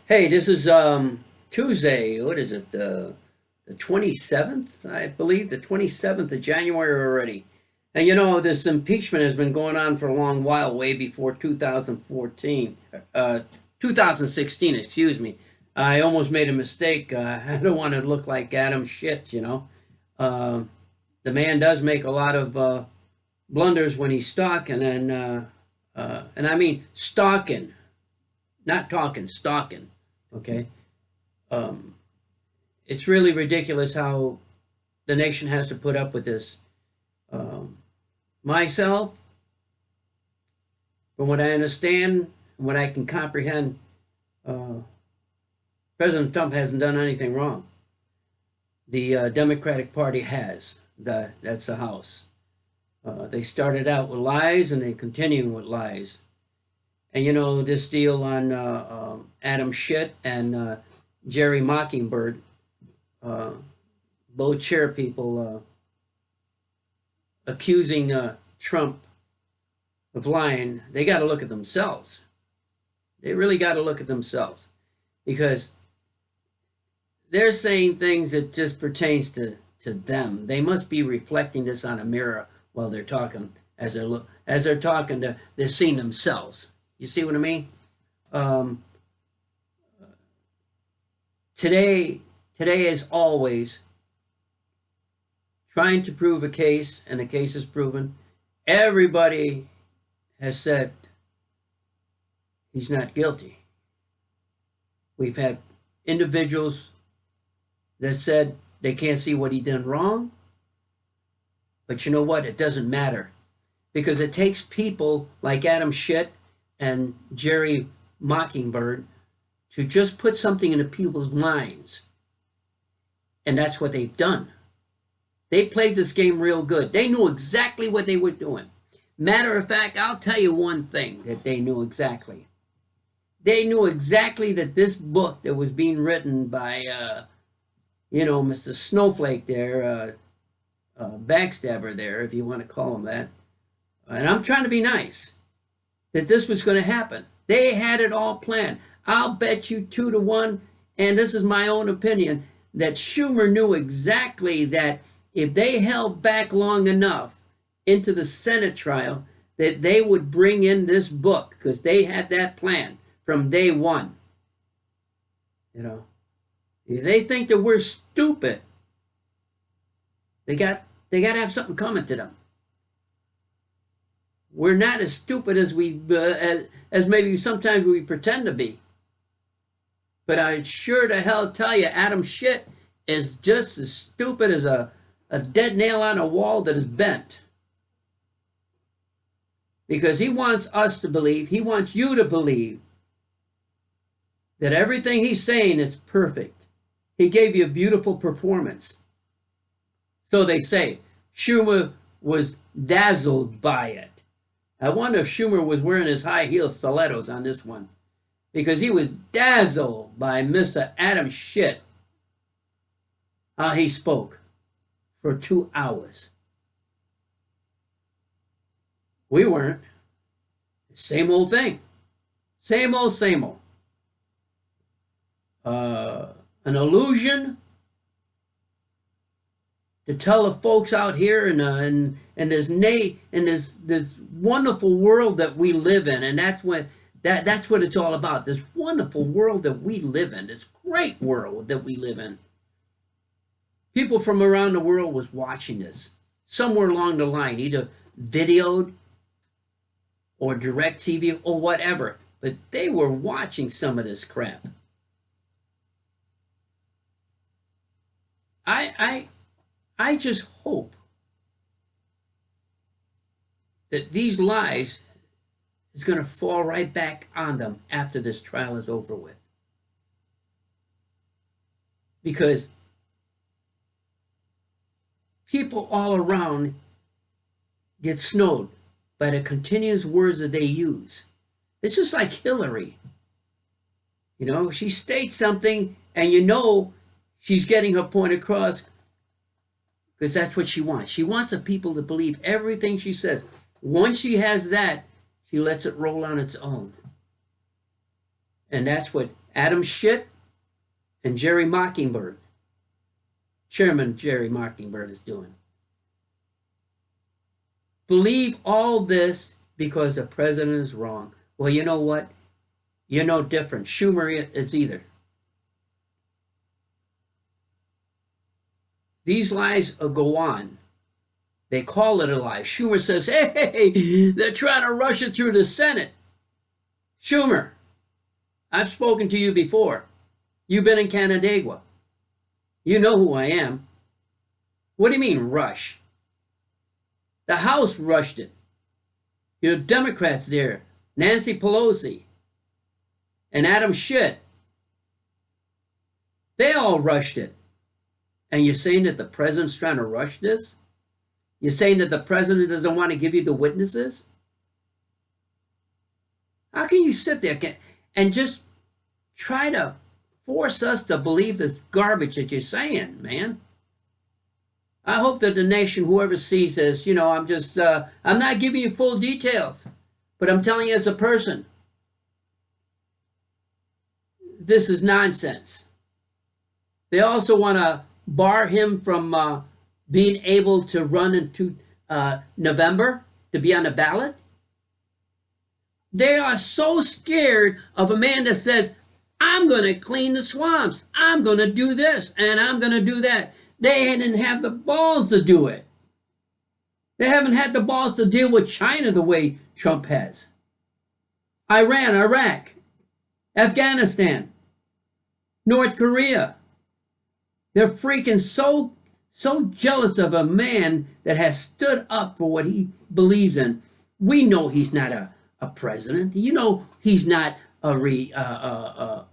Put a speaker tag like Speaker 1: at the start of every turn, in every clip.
Speaker 1: Hey, this is Tuesday. What is it? The 27th, I believe, the 27th of January already. And this impeachment has been going on for a long while, way before 2014, 2016, excuse me. I almost made a mistake. I don't want to look like Adam Shit. Uh, the man does make a lot of blunders when he's stalking, and I mean stalking, not talking, stalking. Okay. Um, it's really ridiculous how the nation has to put up with this. Um, Myself, from what I understand, what I can comprehend, uh, President Trump hasn't done anything wrong. The Democratic Party has. That's the House. They started out with lies and they continue with lies. And this deal on Adam Schiff and Jerry Mockingbird, uh, both chair people accusing Trump of lying. They got to look at themselves. They really got to look at themselves because they're saying things that just pertains to them. They must be reflecting this on a mirror while they're talking, as they're talking to, they're seeing themselves. You see what I mean? Um, today is always trying to prove a case, and the case is proven. Everybody has said he's not guilty. We've had individuals that said they can't see what he done wrong, but you know what? It doesn't matter because it takes people like Adam Schiff and Jerry Mockingbird to just put something into people's minds. And that's what they've done. They played this game real good. They knew exactly what they were doing. Matter of fact, I'll tell you one thing that they knew exactly. They knew exactly that this book that was being written by, Mr. Snowflake there, backstabber there, if you want to call him that, and I'm trying to be nice, that this was going to happen. They had it all planned. I'll bet you 2-1, and this is my own opinion, that Schumer knew exactly that if they held back long enough into the Senate trial, that they would bring in this book because they had that plan from day one. If they think that we're stupid, they got to have something coming to them. We're not as stupid as as maybe sometimes we pretend to be. But I sure to hell tell you, Adam Schiff is just as stupid as a dead nail on a wall that is bent. Because he wants us to believe, he wants you to believe that everything he's saying is perfect. He gave you a beautiful performance. So they say. Schumer was dazzled by it. I wonder if Schumer was wearing his high heel stilettos on this one, because he was dazzled by Mr. Adam Schiff. How he spoke for 2 hours. We weren't. Same old thing. Same old, same old. An illusion to tell the folks out here in this wonderful world that we live in, and that's what it's all about. This wonderful world that we live in, this great world that we live in. People from around the world was watching this somewhere along the line, either videoed or direct TV or whatever, but they were watching some of this crap. I just hope that these lies is going to fall right back on them after this trial is over with. Because people all around get snowed by the continuous words that they use. It's just like Hillary. She states something and she's getting her point across because that's what she wants. She wants the people to believe everything she says. Once she has that, she lets it roll on its own. And that's what Adam Schiff and Jerry Mockingbird. Chairman Jerry Mockingbird is doing. Believe all this because the president is wrong. Well, you know what? You're no different. Schumer is either. These lies go on. They call it a lie. Schumer says, hey, they're trying to rush it through the Senate. Schumer, I've spoken to you before. You've been in Canandaigua. You know who I am. What do you mean, rush? The House rushed it. You have Democrats there, Nancy Pelosi and Adam Schiff. They all rushed it. And you're saying that the president's trying to rush this? You're saying that the president doesn't want to give you the witnesses? How can you sit there and just try to force us to believe this garbage that you're saying, man? I hope that the nation, whoever sees this, I'm not giving you full details, but I'm telling you as a person, this is nonsense. They also want to bar him from being able to run into November to be on the ballot. They are so scared of a man that says, I'm going to clean the swamps. I'm going to do this and I'm going to do that. They didn't have the balls to do it. They haven't had the balls to deal with China the way Trump has. Iran, Iraq, Afghanistan, North Korea. They're freaking so jealous of a man that has stood up for what he believes in. We know he's not a president. You know he's not a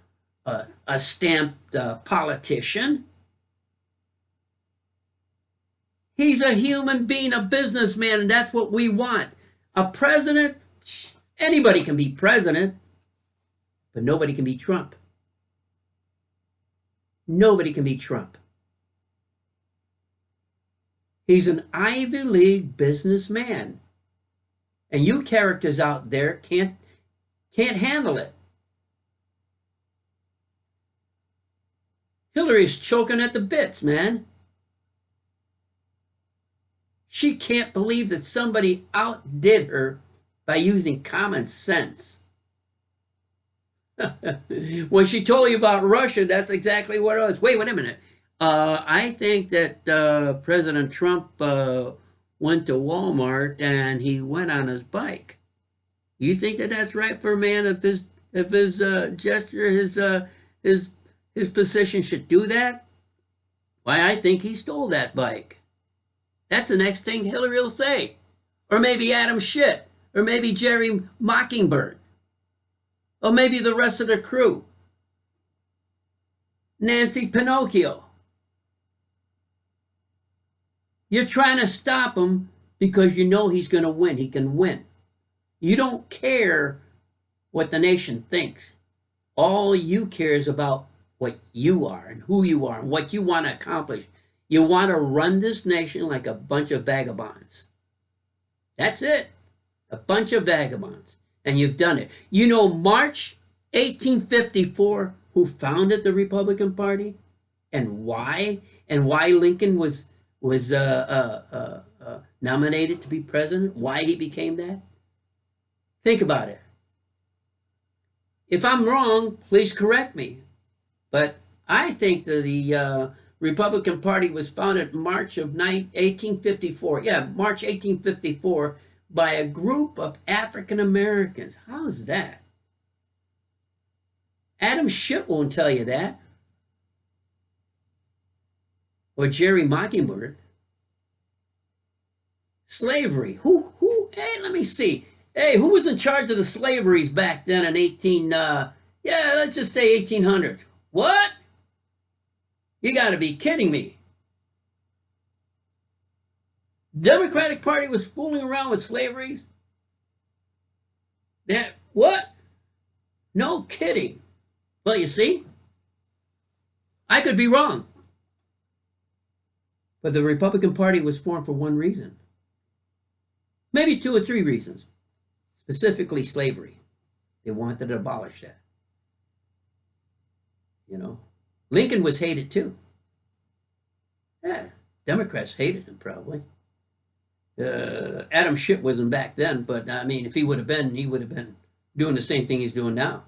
Speaker 1: stamped politician. He's a human being, a businessman, and that's what we want. A president, anybody can be president, but nobody can be Trump. Nobody can be Trump. He's an Ivy League businessman. And you characters out there can't handle it. Hillary's choking at the bits, man. She can't believe that somebody outdid her by using common sense. When she told you about Russia, that's exactly what it was. Wait a minute. I think that President Trump went to Walmart and he went on his bike. You think that that's right for a man if his gesture, his position should do that? Why, I think he stole that bike. That's the next thing Hillary will say. Or maybe Adam Schiff. Or maybe Jerry Mockingbird. Or maybe the rest of the crew. Nancy Pinocchio. You're trying to stop him because you know he's going to win. He can win. You don't care what the nation thinks. All you care is about what you are and who you are and what you want to accomplish. You want to run this nation like a bunch of vagabonds. That's it. A bunch of vagabonds. And you've done it. You know, March 1854, who founded the Republican Party and why Lincoln was nominated to be president, why he became that? Think about it. If I'm wrong, please correct me. But I think that the Republican Party was founded March of 1854. Yeah, March 1854 by a group of African Americans. How's that? Adam Schiff won't tell you that. Or Jerry Mockingbird. Slavery. Who? Hey, let me see. Hey, who was in charge of the slaveries back then in let's just say 1800? What? You got to be kidding me. Democratic Party was fooling around with slavery? That, what? No kidding. Well, you see, I could be wrong. But the Republican Party was formed for one reason. Maybe two or three reasons. Specifically slavery. They wanted to abolish that. You know, Lincoln was hated too. Yeah, Democrats hated him probably. Adam Schiff wasn't back then, but I mean, if he would have been, he would have been doing the same thing he's doing now.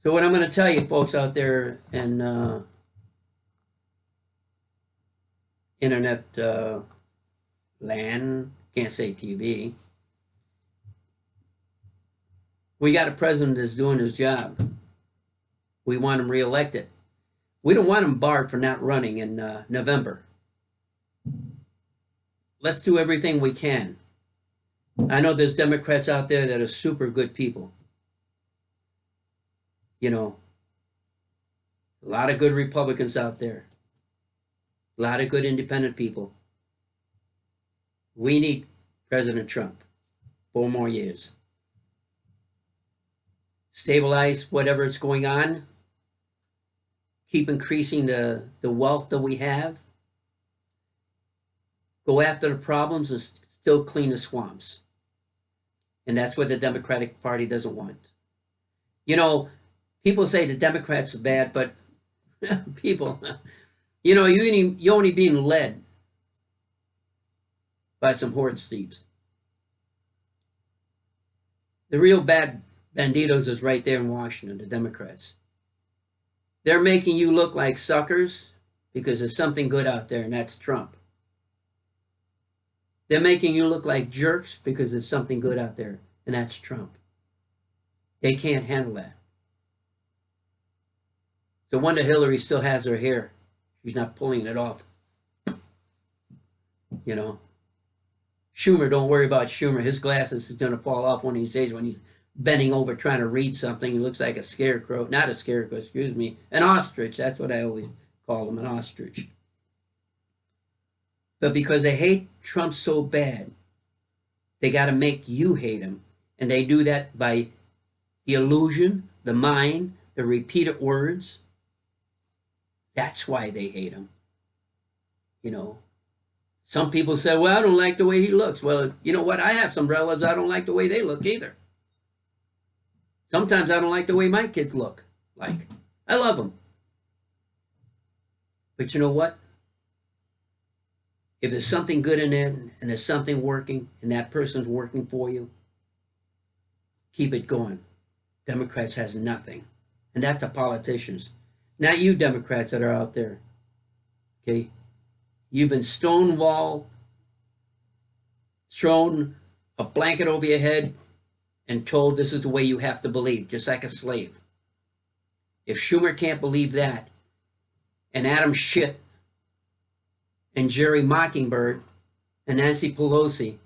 Speaker 1: So what I'm going to tell you, folks out there in internet land, can't say TV, we got a president that's doing his job. We want him reelected. We don't want him barred for not running in November. Let's do everything we can. I know there's Democrats out there that are super good people. You know, a lot of good Republicans out there. A lot of good independent people. We need President Trump 4 more years. Stabilize whatever is going on. Keep increasing the wealth that we have. Go after the problems and still clean the swamps. And that's what the Democratic Party doesn't want. You know, people say the Democrats are bad, but people, you know, you're only being led by some horse thieves. The real bad banditos is right there in Washington, the Democrats. They're making you look like suckers because there's something good out there, and that's Trump. They're making you look like jerks because there's something good out there, and that's Trump. They can't handle that. No wonder Hillary still has her hair. She's not pulling it off. You know. Schumer, don't worry about Schumer. His glasses is going to fall off one of these days when he's bending over trying to read something. He looks like a scarecrow. Not a scarecrow, excuse me. An ostrich. That's what I always call him, an ostrich. But because they hate Trump so bad, they got to make you hate him. And they do that by the illusion, the mind, the repeated words. That's why they hate him. You know, some people say, well, I don't like the way he looks. Well, you know what? I have some relatives, I don't like the way they look either. Sometimes I don't like the way my kids look like. I love them. But you know what? If there's something good in it and there's something working and that person's working for you, keep it going. Democrats has nothing. And that's the politicians. Not you Democrats that are out there. Okay? You've been stonewalled, thrown a blanket over your head, and told this is the way you have to believe, just like a slave. If Schumer can't believe that, and Adam Schiff, and Jerry Mockingbird, and Nancy Pelosi,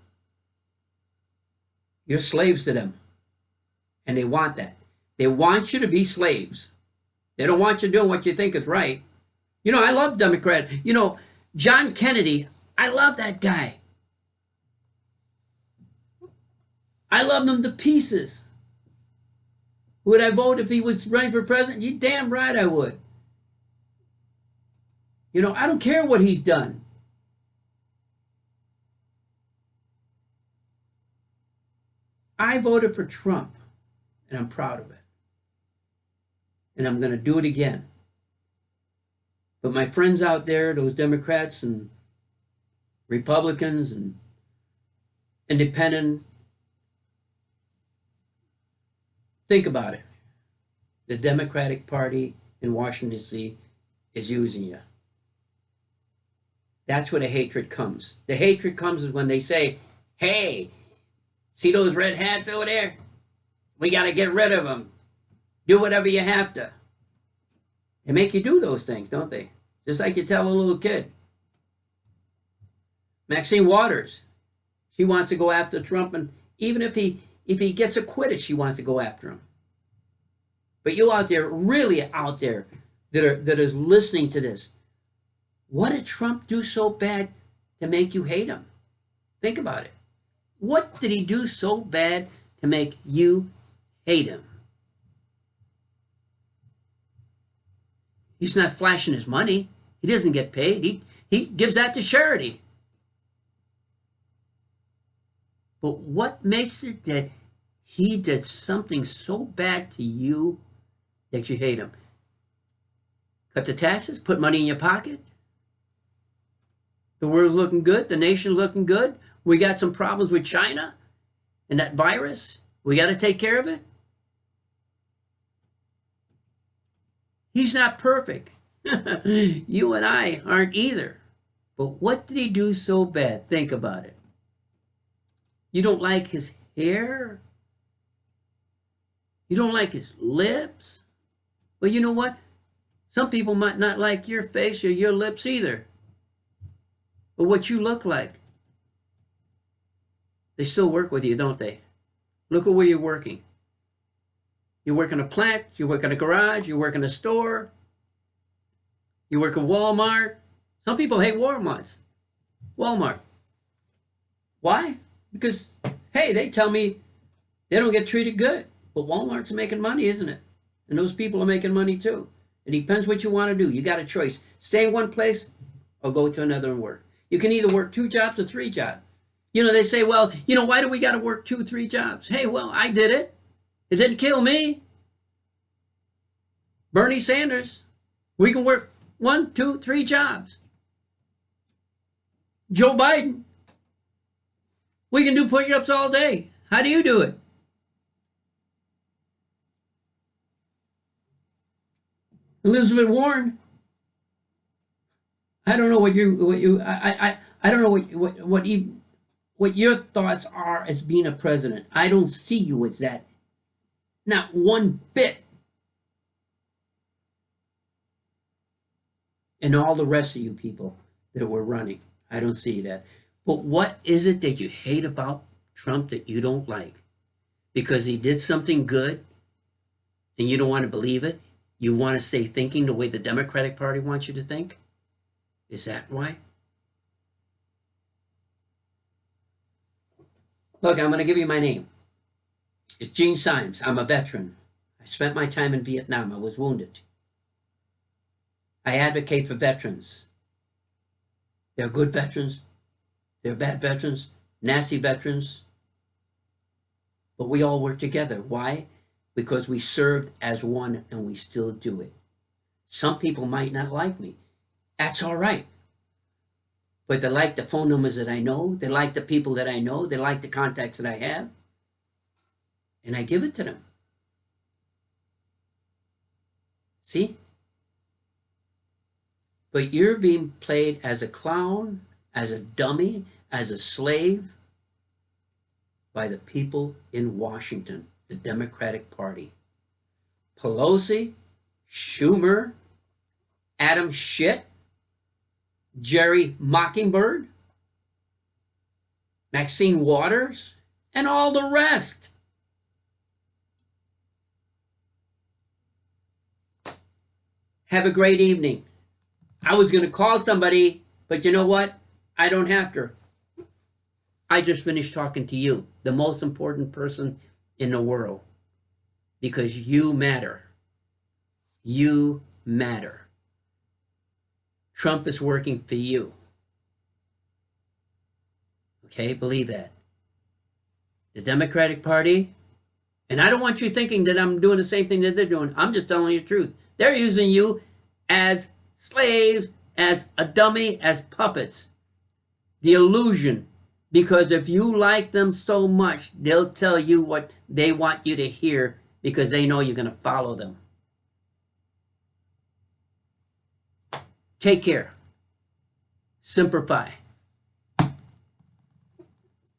Speaker 1: you're slaves to them. And they want that. They want you to be slaves. They don't want you doing what you think is right. You know, I love Democrats. You know, John Kennedy, I love that guy. I love him to pieces. Would I vote if he was running for president? You damn right I would. You know, I don't care what he's done. I voted for Trump, and I'm proud of it. And I'm going to do it again. But my friends out there, those Democrats and Republicans and independent, think about it. The Democratic Party in Washington, D.C. is using you. That's where the hatred comes. The hatred comes when they say, hey, see those red hats over there? We got to get rid of them. Do whatever you have to. They make you do those things, don't they? Just like you tell a little kid. Maxine Waters, she wants to go after Trump, and even if he gets acquitted, she wants to go after him. But you out there, really out there, that is listening to this, what did Trump do so bad to make you hate him? Think about it. What did he do so bad to make you hate him? He's not flashing his money. He doesn't get paid. He gives that to charity. But what makes it that he did something so bad to you that you hate him? Cut the taxes, put money in your pocket. The world's looking good, the nation's looking good. We got some problems with China and that virus. We got to take care of it. He's not perfect. You and I aren't either. But what did he do so bad? Think about it. You don't like his hair? You don't like his lips? Well, you know what? Some people might not like your face or your lips either. But what you look like, they still work with you, don't they? Look at where you're working. You work in a plant, you work in a garage, you work in a store, you work at Walmart. Some people hate Walmart. Why? Because, hey, they tell me they don't get treated good. But Walmart's making money, isn't it? And those people are making money too. It depends what you want to do. You got a choice. Stay in one place or go to another and work. You can either work 2 jobs or 3 jobs. You know, they say, well, you know, why do we got to work 2, 3 jobs? Hey, well, I did it. It didn't kill me. Bernie Sanders, we can work 1, 2, 3 jobs. Joe Biden, we can do push-ups all day. How do you do it? Elizabeth Warren, I don't know I don't know what your thoughts are as being a president. I don't see you as that. Not one bit. And all the rest of you people that were running, I don't see that. But what is it that you hate about Trump that you don't like? Because he did something good and you don't want to believe it? You want to stay thinking the way the Democratic Party wants you to think? Is that why? Look, I'm going to give you my name. It's Gene Symes. I'm a veteran. I spent my time in Vietnam. I was wounded. I advocate for veterans. There are good veterans. There are bad veterans, nasty veterans. But we all work together. Why? Because we served as one and we still do it. Some people might not like me. That's all right. But they like the phone numbers that I know. They like the people that I know. They like the contacts that I have. And I give it to them. See? But you're being played as a clown, as a dummy, as a slave by the people in Washington, the Democratic Party. Pelosi, Schumer, Adam Schiff, Jerry Mockingbird, Maxine Waters, and all the rest. Have a great evening. I was going to call somebody, but you know what? I don't have to. I just finished talking to you, the most important person in the world, because you matter. You matter. Trump is working for you. Okay, believe that. The Democratic Party, and I don't want you thinking that I'm doing the same thing that they're doing. I'm just telling you the truth. They're using you as slaves, as a dummy, as puppets. The illusion. Because if you like them so much, they'll tell you what they want you to hear because they know you're going to follow them. Take care. Simplify.